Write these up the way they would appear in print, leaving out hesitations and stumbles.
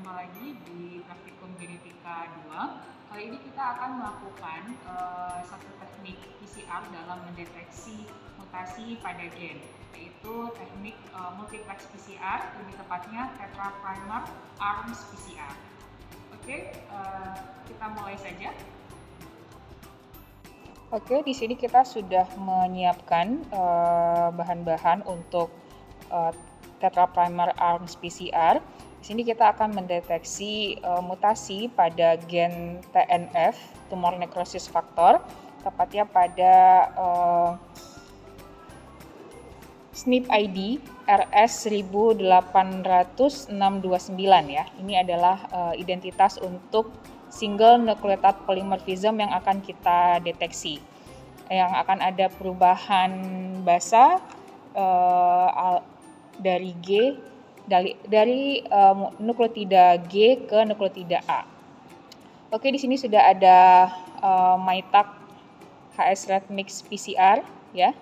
Berjumpa lagi di Praktikum Genetika 2. Kali ini kita akan melakukan satu teknik PCR dalam mendeteksi mutasi pada gen, yaitu teknik multiplex PCR, lebih tepatnya tetraprimer arms PCR. Oke, kita mulai saja. Oke, di sini kita sudah menyiapkan bahan-bahan untuk tetraprimer arms PCR. Di sini kita akan mendeteksi mutasi pada gen TNF, tumor necrosis factor, tepatnya pada SNP ID RS18629 ya. Ini adalah identitas untuk single nucleotide polymorphism yang akan kita deteksi. Yang akan ada perubahan basa dari nukleotida G ke nukleotida A. Oke, di sini sudah ada MyTag HS Mix PCR ya.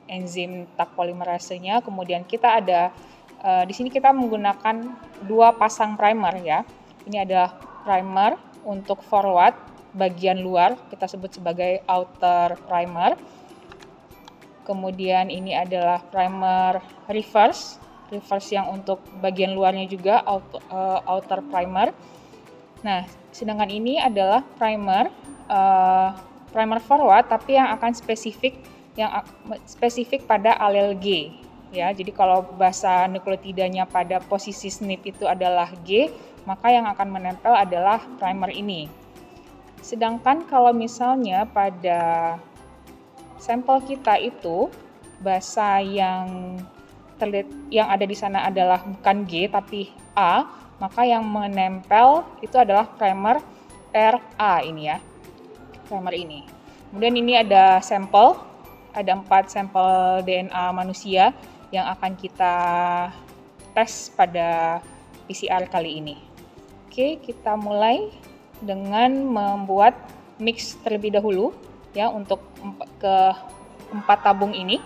Enzim Tag polimerasenya. Kemudian kita ada di sini kita menggunakan dua pasang primer ya. Ini adalah primer untuk forward bagian luar, kita sebut sebagai outer primer. Kemudian ini adalah primer reverse yang untuk bagian luarnya juga outer primer. Nah, sedangkan ini adalah primer forward tapi yang akan spesifik pada alel G ya. Jadi kalau bahasa nukleotidanya pada posisi SNP itu adalah G, maka yang akan menempel adalah primer ini. Sedangkan kalau misalnya pada sampel kita itu basa yang ada di sana adalah bukan G tapi A, maka yang menempel itu adalah primer RA ini ya. Primer ini. Kemudian ini ada 4 sampel DNA manusia yang akan kita tes pada PCR kali ini. Oke, kita mulai dengan membuat mix terlebih dahulu ya untuk ke 4 tabung ini.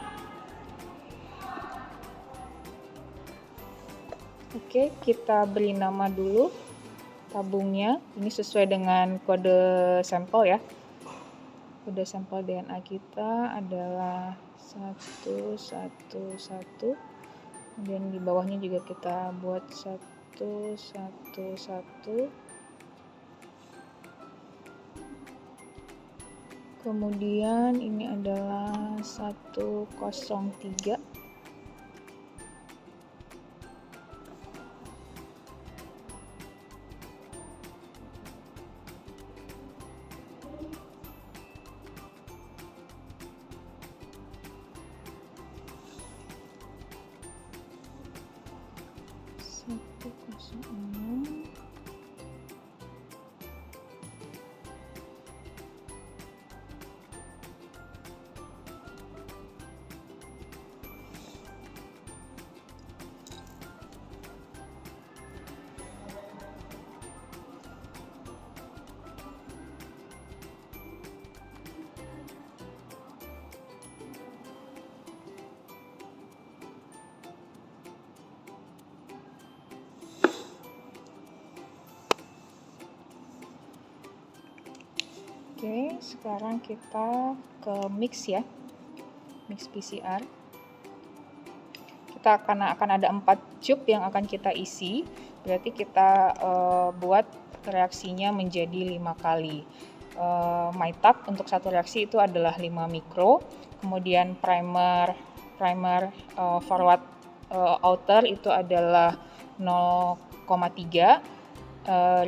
Oke, kita beri nama dulu tabungnya. Ini sesuai dengan kode sampel ya. Kode sampel DNA kita adalah 111. Kemudian di bawahnya juga kita buat 111. Kemudian ini adalah 103. Oke, sekarang kita ke mix ya, mix PCR. Kita akan ada 4 tube yang akan kita isi, berarti kita buat reaksinya menjadi 5 kali. MyTag untuk satu reaksi itu adalah 5 mikro, kemudian primer forward outer itu adalah 0,3,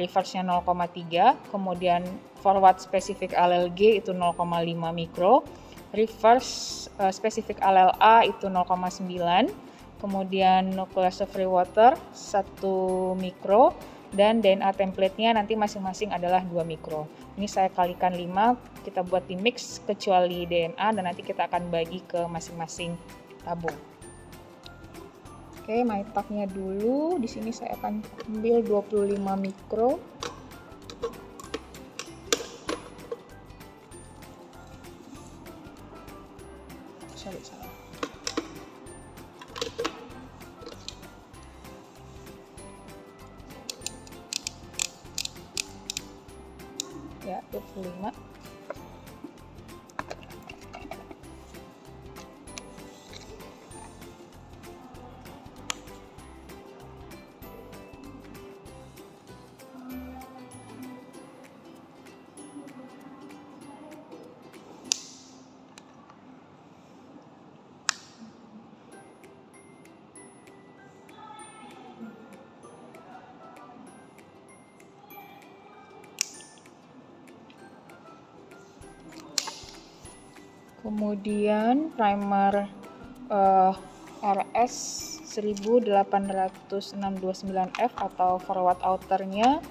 reverse-nya 0,3, kemudian forward spesifik alel G itu 0,5 mikro, reverse spesifik alel A itu 0,9, kemudian nucleus free water 1 mikro, dan DNA template-nya nanti masing-masing adalah 2 mikro. Ini saya kalikan 5, kita buat di mix kecuali DNA dan nanti kita akan bagi ke masing-masing tabung. Oke, MyTag-nya dulu. Di sini saya akan ambil 25 mikro. Salah. 45. Kemudian primer RS 18629F atau forward outernya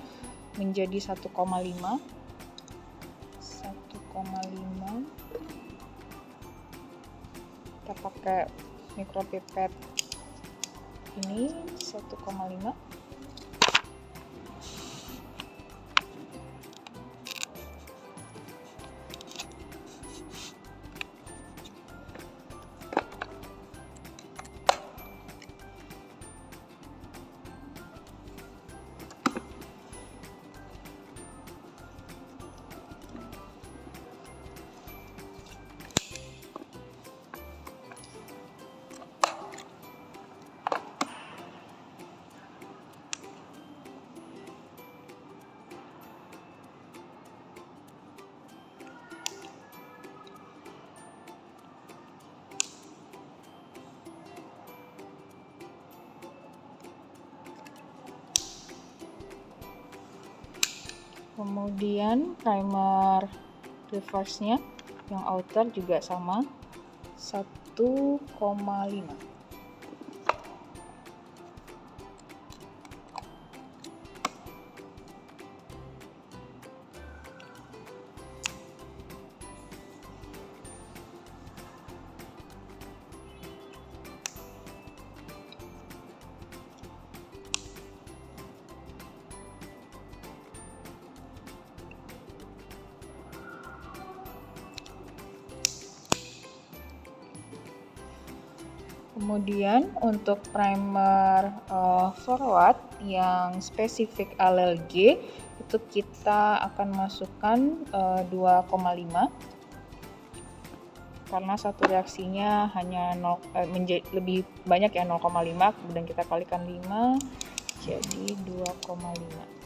menjadi 1,5. Kita pakai micropipet ini 1,5. Kemudian primer reverse-nya yang outer juga sama 1,5. Kemudian untuk primer forward yang spesifik alel G itu kita akan masukkan 2,5 karena satu reaksinya hanya lebih banyak ya 0,5, kemudian kita kalikan 5 jadi 2,5.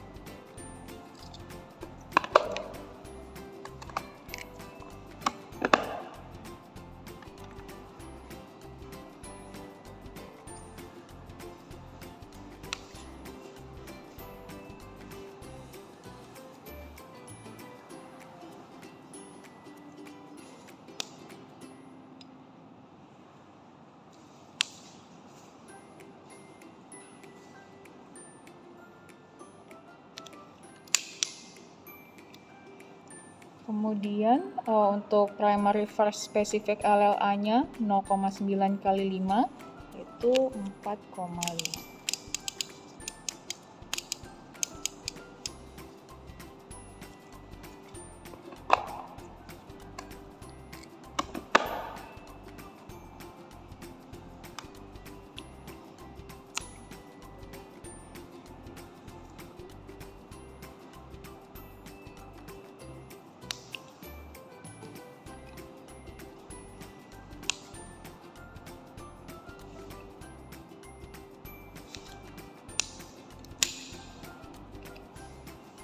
Kemudian untuk primer reverse specific LLA-nya 0,9 kali 5 itu 4,5.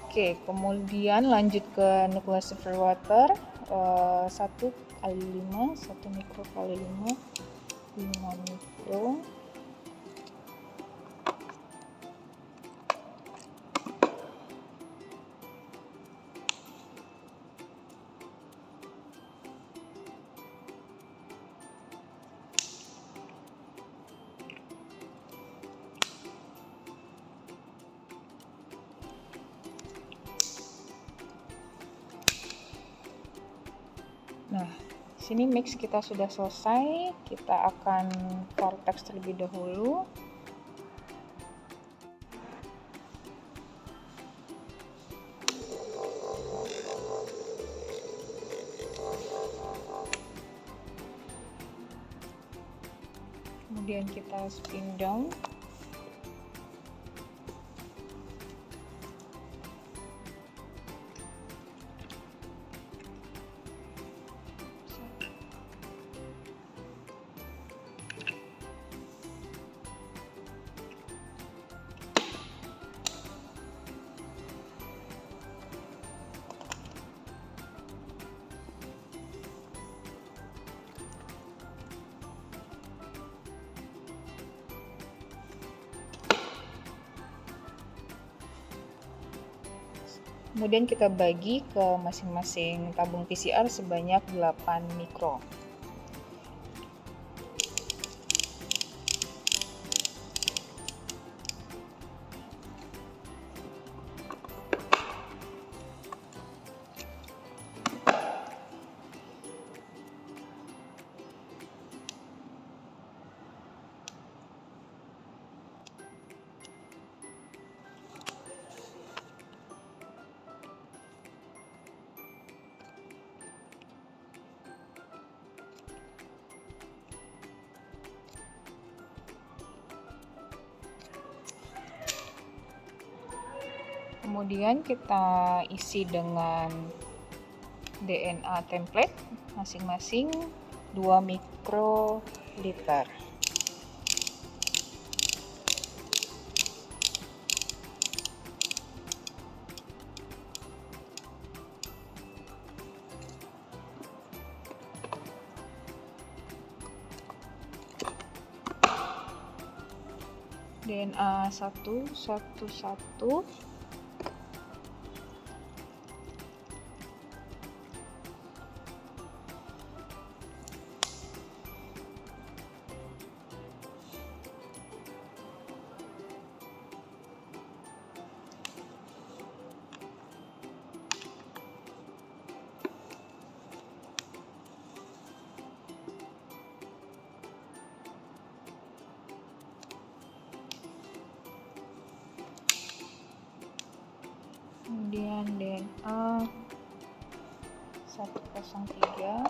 Oke, kemudian lanjut ke nucleus silver water 1 kali 5, 1 mikro kali 5, 5 mikro. Nah, sini mix kita sudah selesai. Kita akan vortex terlebih dahulu. Kemudian kita spin down. Kemudian kita bagi ke masing-masing tabung PCR sebanyak 8 mikro. Kemudian kita isi dengan DNA template masing-masing 2 mikroliter. DNA 111. Kemudian DNA 103.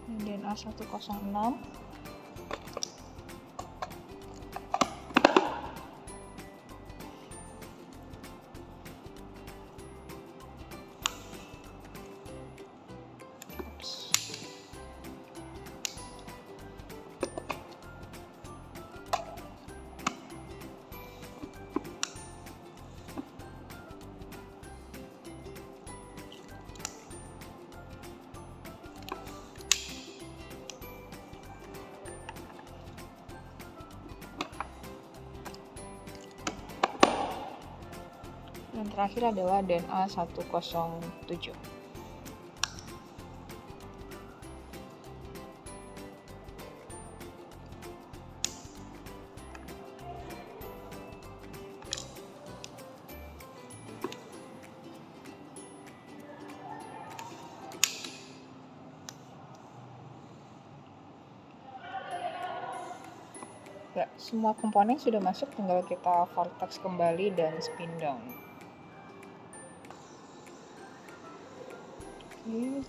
DNA 106. Dan terakhir adalah DNA 107. Ya, semua komponen sudah masuk, tinggal kita vortex kembali dan spin down. Oke.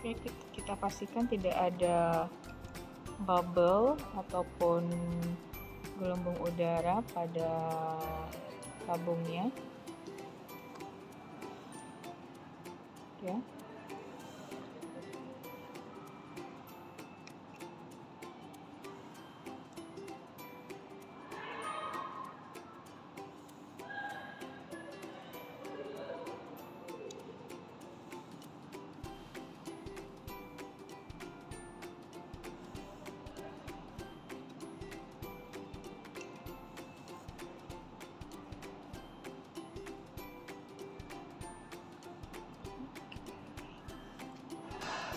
Oke, kita pastikan tidak ada bubble ataupun gelembung udara pada tabungnya. Ya.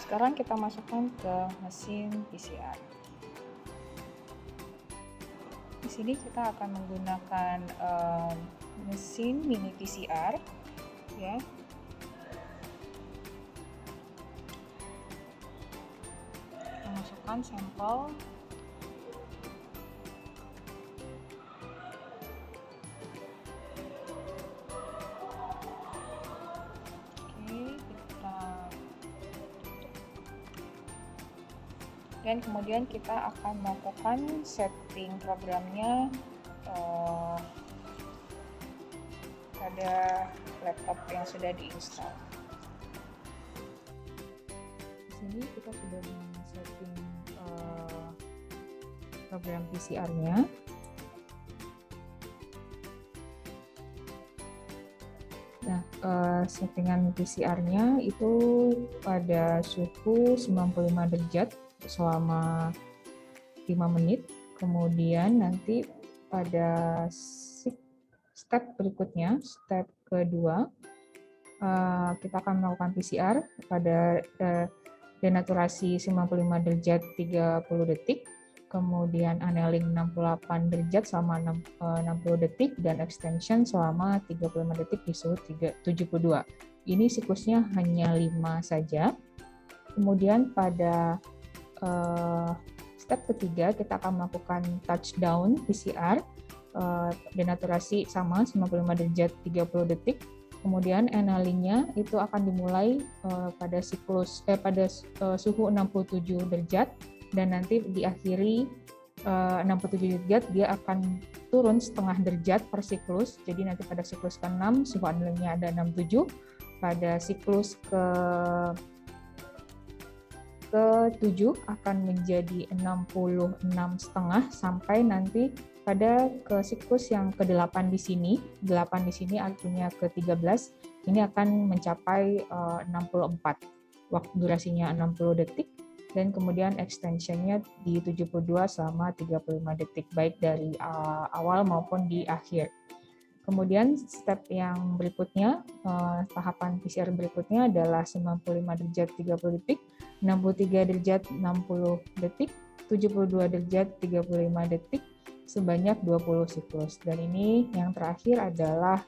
Sekarang kita masukkan ke mesin PCR. Di sini kita akan menggunakan mesin mini PCR, ya. masukkan sampel. Dan kemudian kita akan melakukan setting programnya pada laptop yang sudah diinstal. Di sini kita sudah men-setting program PCR-nya. Nah, settingan PCR-nya itu pada suhu 95 derajat selama 5 menit. Kemudian nanti pada step berikutnya, step kedua, kita akan melakukan PCR pada denaturasi 95 derajat 30 detik, kemudian annealing 68 derajat selama 60 detik, dan extension selama 35 detik di suhu 72. Ini siklusnya hanya 5 saja. Kemudian pada step ketiga kita akan melakukan touchdown PCR, denaturasi sama 95 derajat 30 detik. Kemudian annulingnya itu akan dimulai pada suhu 67 derajat dan nanti diakhiri 67 derajat, dia akan turun setengah derajat per siklus. Jadi nanti pada siklus ke-6 suhu annulingnya ada 67, pada siklus ke-7 akan menjadi 66,5 sampai nanti pada siklus yang ke-8 di sini. 8 di sini artinya ke-13 ini akan mencapai 64. Waktu durasinya 60 detik dan kemudian extensionnya di 72 selama 35 detik baik dari awal maupun di akhir. Kemudian step yang berikutnya, tahapan PCR berikutnya adalah 95 derajat 30 detik, 63 derajat 60 detik, 72 derajat 35 detik, sebanyak 20 siklus. Dan ini yang terakhir adalah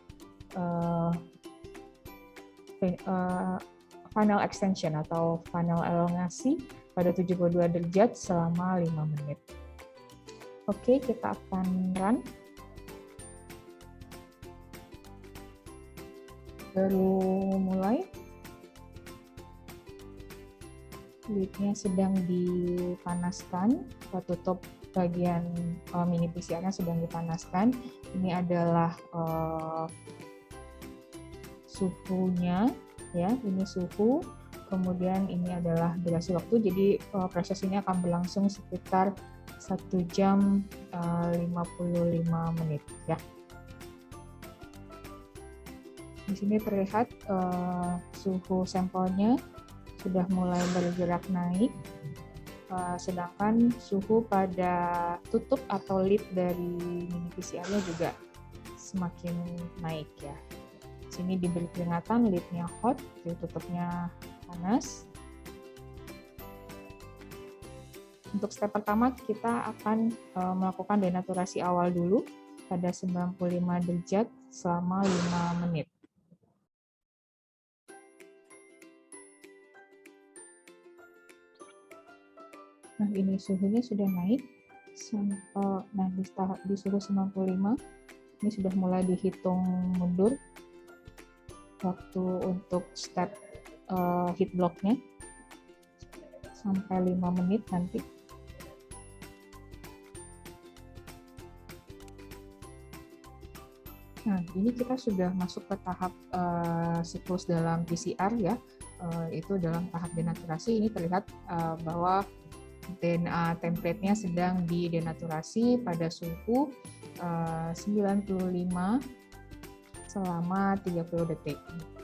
final extension atau final elongasi pada 72 derajat selama 5 menit. Oke, kita akan run. Baru mulai, lidnya sedang dipanaskan, tutup bagian mini PCR-nya sedang dipanaskan. Ini adalah suhunya, ya, ini suhu. Kemudian ini adalah durasi waktu. Jadi proses ini akan berlangsung sekitar 1 jam 55 menit, ya. Di sini terlihat suhu sampelnya sudah mulai bergerak naik, sedangkan suhu pada tutup atau lid dari mini PCR-nya juga semakin naik, ya. Di sini diberi peringatan lidnya hot, jadi tutupnya panas. Untuk step pertama kita akan melakukan denaturasi awal dulu pada 95 derajat selama 5 menit. Nah, ini suhunya sudah naik. Nah, di suhu 95, ini sudah mulai dihitung mundur waktu untuk step heat block-nya sampai 5 menit nanti. Nah, ini kita sudah masuk ke tahap siklus dalam PCR, ya. Itu dalam tahap denaturasi. Ini terlihat bahwa DNA template-nya sedang didenaturasi pada suhu 95 selama 30 detik.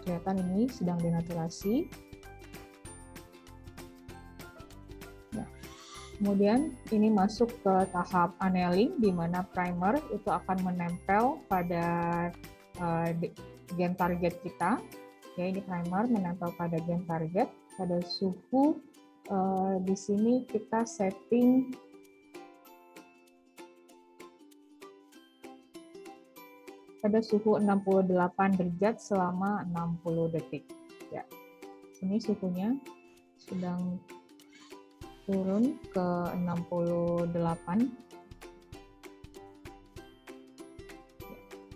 Kelihatan ini sedang denaturasi. Nah, kemudian ini masuk ke tahap annealing, di mana primer itu akan menempel pada gen target kita. Ya, ini primer menempel pada gen target pada suhu. Di sini kita setting pada suhu 68 derajat selama 60 detik. Ya, sini suhunya sedang turun ke 68.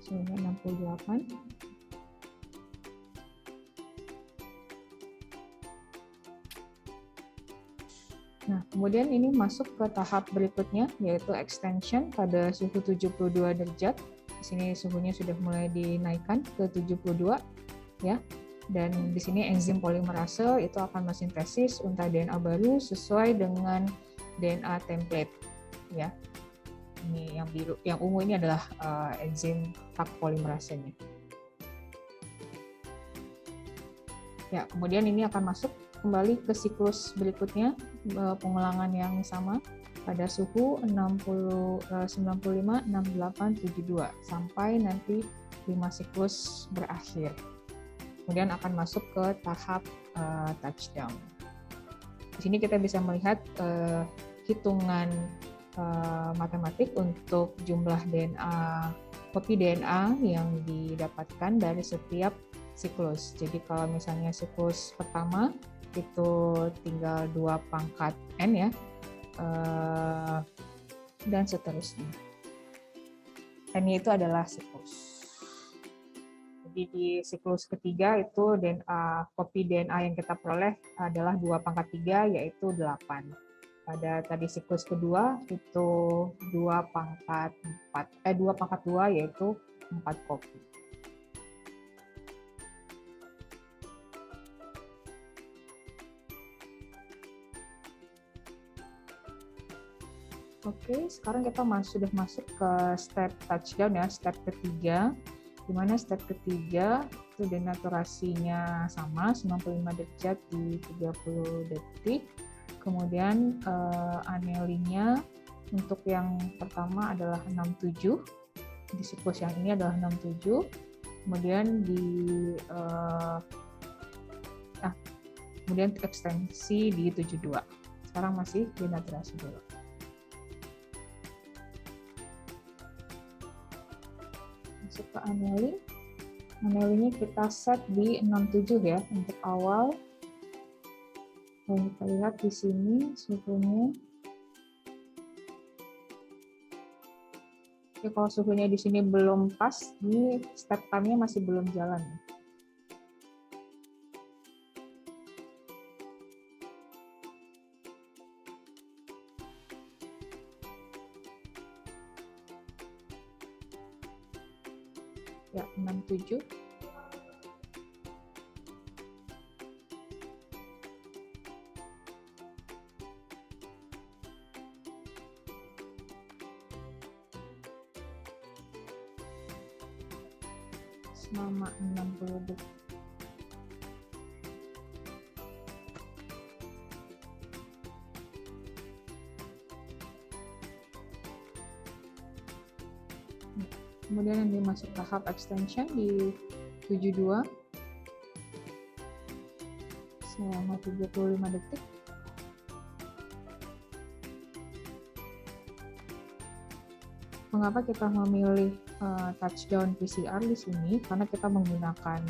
Suhunya 68. Nah, kemudian ini masuk ke tahap berikutnya, yaitu extension pada suhu 72 derajat. Di sini suhunya sudah mulai dinaikkan ke 72, ya. Dan di sini enzim polimerase itu akan mensintesis untaian DNA baru sesuai dengan DNA template, ya. Ini yang biru, yang ungu ini adalah enzim Taq polimerasenya. Ya, kemudian ini akan masuk kembali ke siklus berikutnya, pengulangan yang sama pada suhu 95, 68, 72 sampai nanti 5 siklus berakhir. Kemudian akan masuk ke tahap touchdown. Di sini kita bisa melihat hitungan matematik untuk jumlah DNA, kopi DNA yang didapatkan dari setiap siklus. Jadi kalau misalnya siklus pertama itu tinggal 2 pangkat N, ya, dan seterusnya. N itu adalah siklus. Jadi di siklus ketiga itu DNA, kopi DNA yang kita peroleh adalah 2 pangkat 3, yaitu 8. Pada tadi siklus kedua itu 2 pangkat 2, yaitu 4 kopi. Oke, sekarang kita sudah masuk ke step touchdown, ya, step ketiga. Di mana step ketiga itu denaturasinya sama 95 derajat di 30 detik. Kemudian annealingnya untuk yang pertama adalah 67. Di siklus yang ini adalah 67. Kemudian kemudian ekstensi di 72. Sekarang masih denaturasi dulu. Masuk ke annealing. Annealingnya kita set di 67, ya, untuk awal. Dan kita lihat di sini suhunya. Oke, kalau suhunya di sini belum pas, ini step time-nya masih belum jalan. Ya, 67. Selama 60 detik. Kemudian yang dimasuk tahap extension di 72 selama 35 detik. Mengapa kita memilih touchdown PCR di sini? Karena kita menggunakan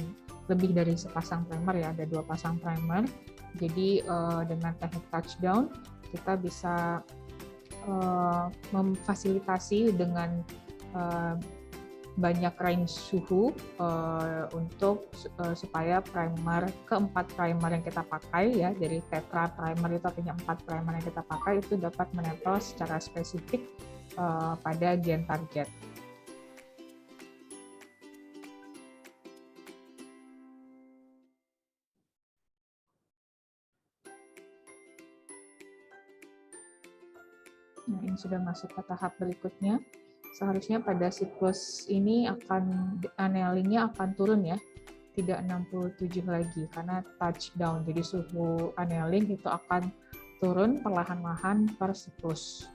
lebih dari sepasang primer, ya, ada 2 pasang primer. Jadi dengan teknik touchdown kita bisa memfasilitasi dengan banyak range suhu untuk supaya keempat primer yang kita pakai, ya, dari tetra primer itu artinya 4 primer yang kita pakai itu dapat menempel secara spesifik pada gen target. Nah, ini sudah masuk ke tahap berikutnya. Seharusnya pada siklus ini annealingnya akan turun, ya, tidak 67 lagi karena touchdown. Jadi suhu annealing itu akan turun perlahan-lahan per siklus.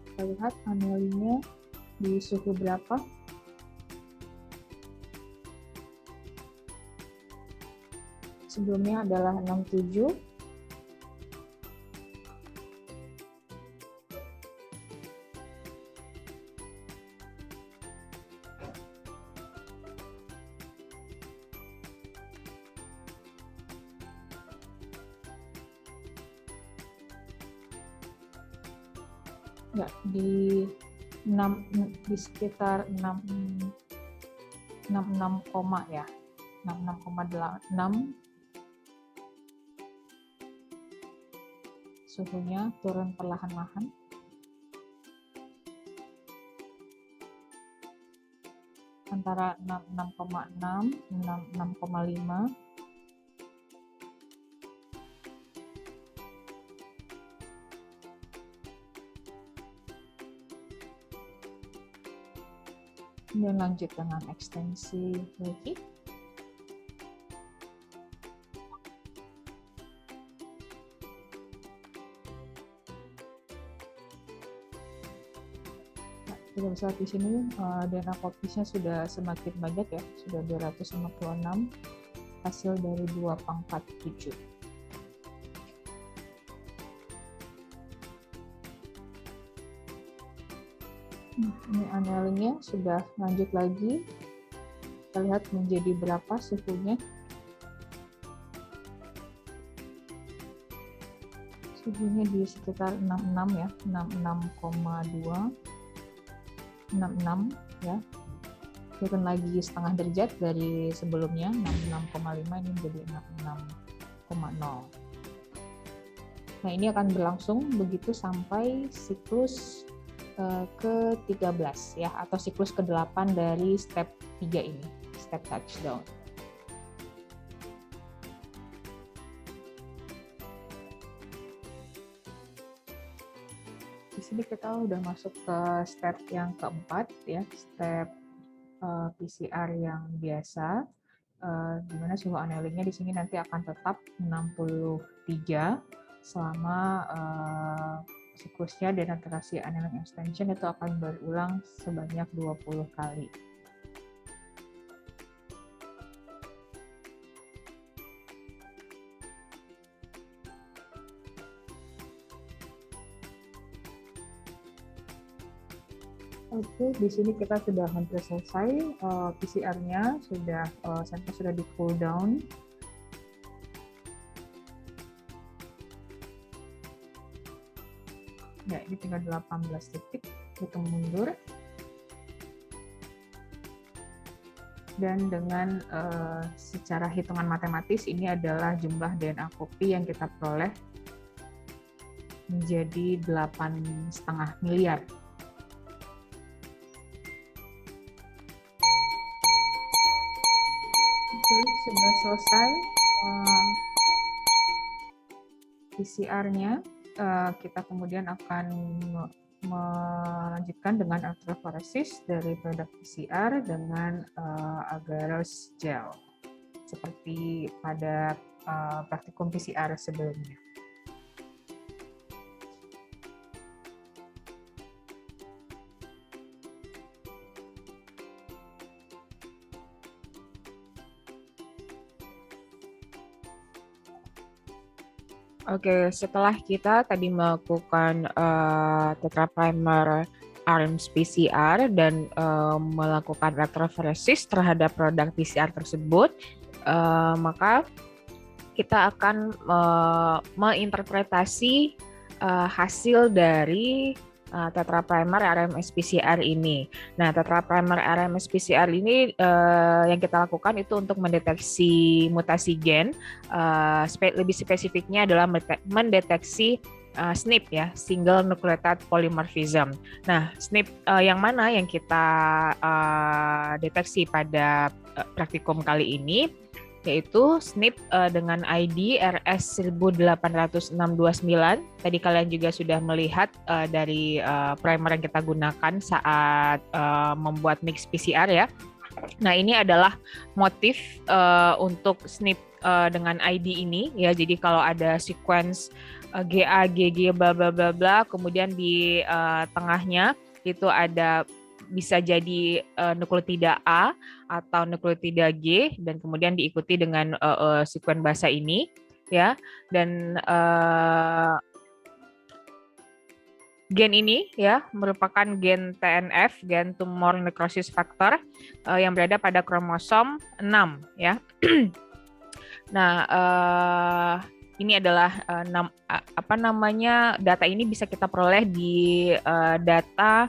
Kita lihat annealingnya di suhu berapa. Sebelumnya adalah 67. Ya, di 6, di sekitar 66, ya 66,6 suhunya turun perlahan-lahan. Antara 66,6, 66,5. Kemudian lanjut dengan ekstensi lagi. Kita bisa lihat di sini DNA kopisnya sudah semakin banyak ya, sudah 256 hasil dari 2/47. Ini annealingnya sudah lanjut lagi. Kita lihat menjadi berapa suhunya. Suhunya di sekitar 66 ya, 66,2. 66 ya, turun lagi setengah derajat dari sebelumnya 66,5, ini menjadi 66,0. Nah, ini akan berlangsung begitu sampai siklus ke-13 ya, atau siklus ke-8 dari step 3 ini, step touchdown. Di sini kita udah masuk ke step yang keempat ya, step PCR yang biasa, di mana suhu annealingnya di sini nanti akan tetap 63 selama siklusnya, dan iterasi annealing extension itu akan berulang sebanyak 20 kali. Oke, di sini kita sudah hampir selesai. PCR-nya sudah, sampel sudah di cool down. Ya, ini tinggal 18 detik, hitung mundur. Dan dengan secara hitungan matematis, ini adalah jumlah DNA kopi yang kita peroleh menjadi 8,5 miliar. Sudah selesai PCR-nya, kita kemudian akan melanjutkan dengan elektroforesis dari produk PCR dengan agarose gel seperti pada praktikum PCR sebelumnya. Oke, setelah kita tadi melakukan tetraprimer RMS-PCR dan melakukan elektroforesis terhadap produk PCR tersebut, maka kita akan menginterpretasi hasil dari tetraprimer RMS-PCR ini. Nah, tetraprimer RMS-PCR ini yang kita lakukan itu untuk mendeteksi mutasi gen. Lebih spesifiknya adalah mendeteksi SNP ya, single nucleotide polymorphism. Nah, SNP yang mana yang kita deteksi pada praktikum kali ini, yaitu SNP dengan ID RS18629. Tadi kalian juga sudah melihat dari primer yang kita gunakan saat membuat mix PCR ya. Nah, ini adalah motif untuk SNP dengan ID ini ya. Jadi kalau ada sequence GA, GG, bla bla bla bla, kemudian di tengahnya itu ada bisa jadi nukleotida A atau nukleotida G, dan kemudian diikuti dengan sekuen bahasa ini ya. Dan gen ini ya merupakan gen TNF, gen tumor necrosis factor, yang berada pada kromosom 6 ya. Nah, ini adalah data ini bisa kita peroleh di data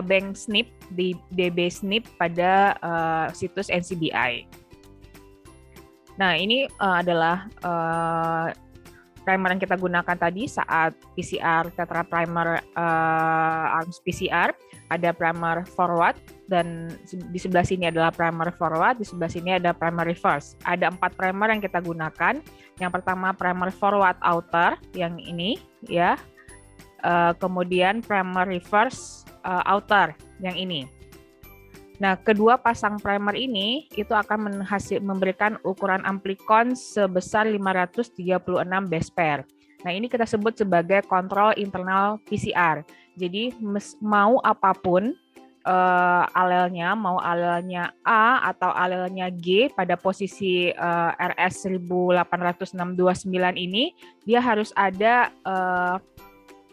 bank SNP di DB SNP pada situs NCBI. Nah, ini adalah primer yang kita gunakan tadi saat PCR tetra primer arms PCR. Ada primer forward, dan di sebelah sini adalah primer forward, di sebelah sini ada primer reverse. Ada 4 primer yang kita gunakan. Yang pertama primer forward outer, yang ini ya. Kemudian primer reverse outer, yang ini. Nah, kedua pasang primer ini itu akan memberikan ukuran amplikon sebesar 536 base pair. Nah, ini kita sebut sebagai kontrol internal PCR. Jadi, mau apapun alelnya, mau alelnya A atau alelnya G pada posisi RS 18629 ini, dia harus ada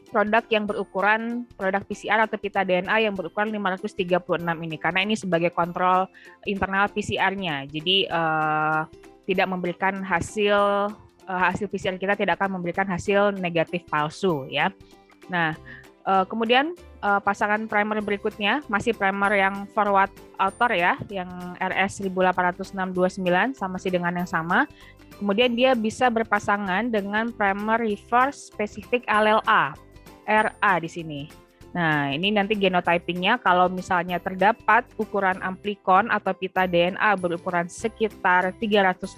produk yang berukuran, produk PCR atau pita DNA yang berukuran 536 ini, karena ini sebagai kontrol internal PCR-nya. Jadi tidak memberikan hasil PCR kita tidak akan memberikan hasil negatif palsu ya. Nah, kemudian pasangan primer berikutnya masih primer yang forward outer ya, yang RS 18629 masih dengan yang sama. Kemudian dia bisa berpasangan dengan primer reverse spesifik alel A. RA di sini. Nah, ini nanti genotypingnya kalau misalnya terdapat ukuran amplikon atau pita DNA berukuran sekitar 381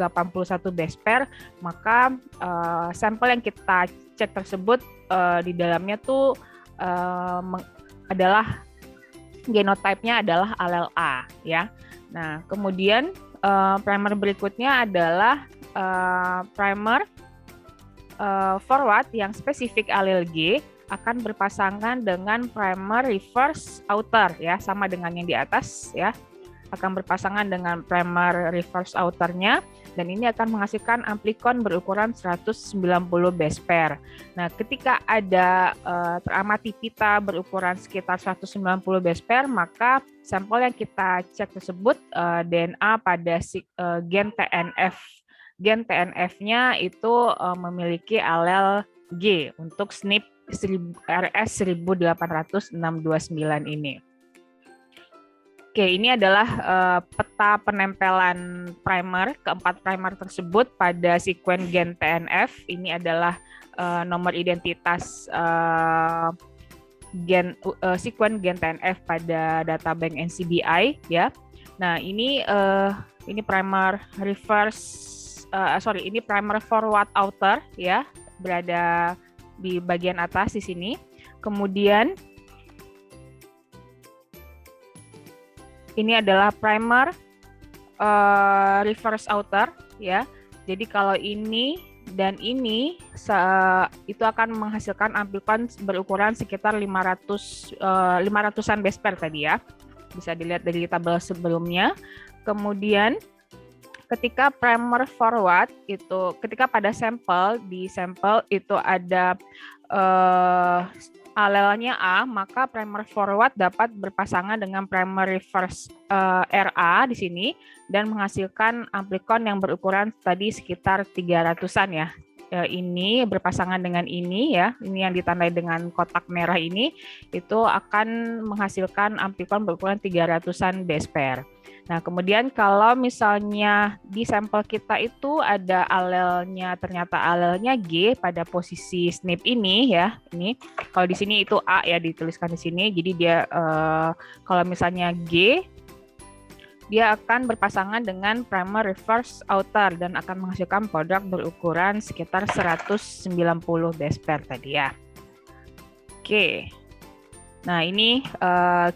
base pair, maka sampel yang kita cek tersebut di dalamnya tuh adalah genotype-nya adalah alel A ya. Nah, kemudian primer berikutnya adalah primer forward yang spesifik alel G akan berpasangan dengan primer reverse outer ya, sama dengan yang di atas ya. Akan berpasangan dengan primer reverse outernya, dan ini akan menghasilkan amplikon berukuran 190 base pair. Nah, ketika ada teramati pita berukuran sekitar 190 base pair, maka sampel yang kita cek tersebut DNA pada gen TNF. Gen TNF-nya itu memiliki alel G untuk SNP RS 18629 ini. Oke, ini adalah peta penempelan primer, keempat primer tersebut pada sekuen gen TNF. Ini adalah nomor identitas sekuen gen TNF pada data bank NCBI ya. Nah, ini primer ini primer forward outer ya, berada di bagian atas di sini. Kemudian ini adalah primer reverse outer ya. Jadi kalau ini dan ini itu akan menghasilkan amplikon berukuran sekitar 500-an base pair tadi ya. Bisa dilihat dari tabel sebelumnya. Kemudian ketika primer forward itu, ketika pada sampel itu ada alelnya A, maka primer forward dapat berpasangan dengan primer reverse RA di sini dan menghasilkan amplikon yang berukuran tadi sekitar 300-an ya. Ini berpasangan dengan ini ya, ini yang ditandai dengan kotak merah ini, itu akan menghasilkan amplikon berukuran 300-an base pair. Nah, kemudian kalau misalnya di sampel kita itu ada alelnya, ternyata alelnya G pada posisi SNP ini ya, ini kalau di sini itu A ya dituliskan di sini, jadi dia kalau misalnya G, dia akan berpasangan dengan primer reverse outer dan akan menghasilkan produk berukuran sekitar 190 base pair tadi ya. Oke. Nah, ini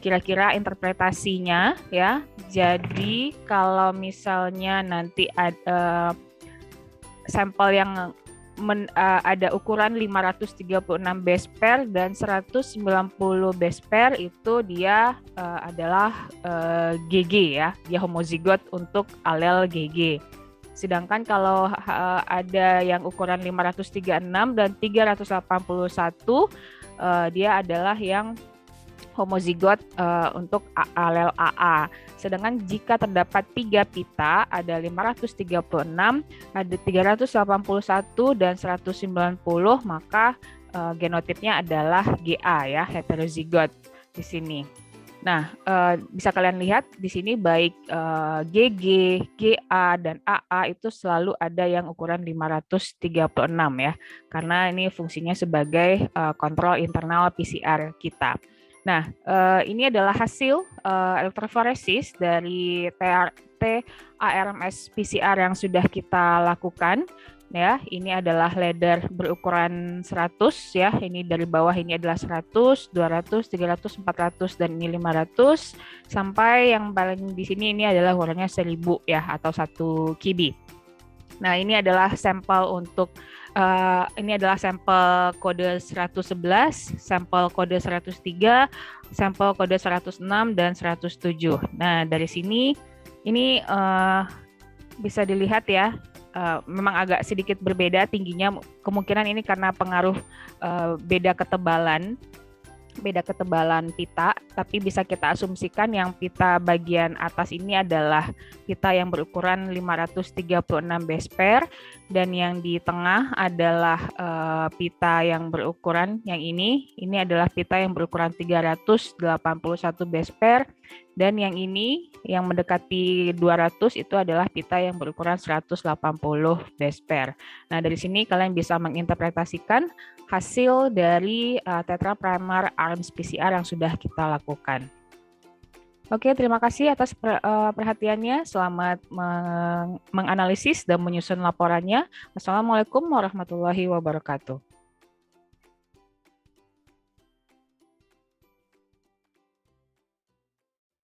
kira-kira interpretasinya ya. Jadi kalau misalnya nanti ada sampel yang ada ukuran 536 base pair dan 190 base pair, itu dia adalah GG ya, dia homozigot untuk alel GG. Sedangkan kalau ada yang ukuran 536 dan 381, dia adalah yang homozigot untuk alel AA. Sedangkan jika terdapat 3 pita, ada 536, ada 381 dan 190, maka genotipnya adalah GA ya, heterozigot di sini. Nah, bisa kalian lihat di sini baik GG, GA, dan AA itu selalu ada yang ukuran 536 ya, karena ini fungsinya sebagai kontrol internal PCR kita. Nah, ini adalah hasil elektroforesis dari TARMS PCR yang sudah kita lakukan. Ya, ini adalah ladder berukuran 100 ya. Ini dari bawah ini adalah 100, 200, 300, 400 dan ini 500 sampai yang paling di sini ini adalah ukurannya 1000 ya atau 1 kibi. Nah, ini adalah sampel untuk ini adalah sampel kode 111, sampel kode 103, sampel kode 106 dan 107. Nah, dari sini ini bisa dilihat ya. Memang agak sedikit berbeda tingginya, kemungkinan ini karena pengaruh beda ketebalan pita, tapi bisa kita asumsikan yang pita bagian atas ini adalah pita yang berukuran 536 base pair, dan yang di tengah adalah pita yang berukuran yang ini adalah pita yang berukuran 381 base pair, dan yang ini yang mendekati 200 itu adalah pita yang berukuran 180 base pair. Nah, dari sini kalian bisa menginterpretasikan hasil dari tetraprimer ARMS PCR yang sudah kita lakukan. Oke, terima kasih atas perhatiannya. Selamat menganalisis dan menyusun laporannya. Wassalamualaikum warahmatullahi wabarakatuh.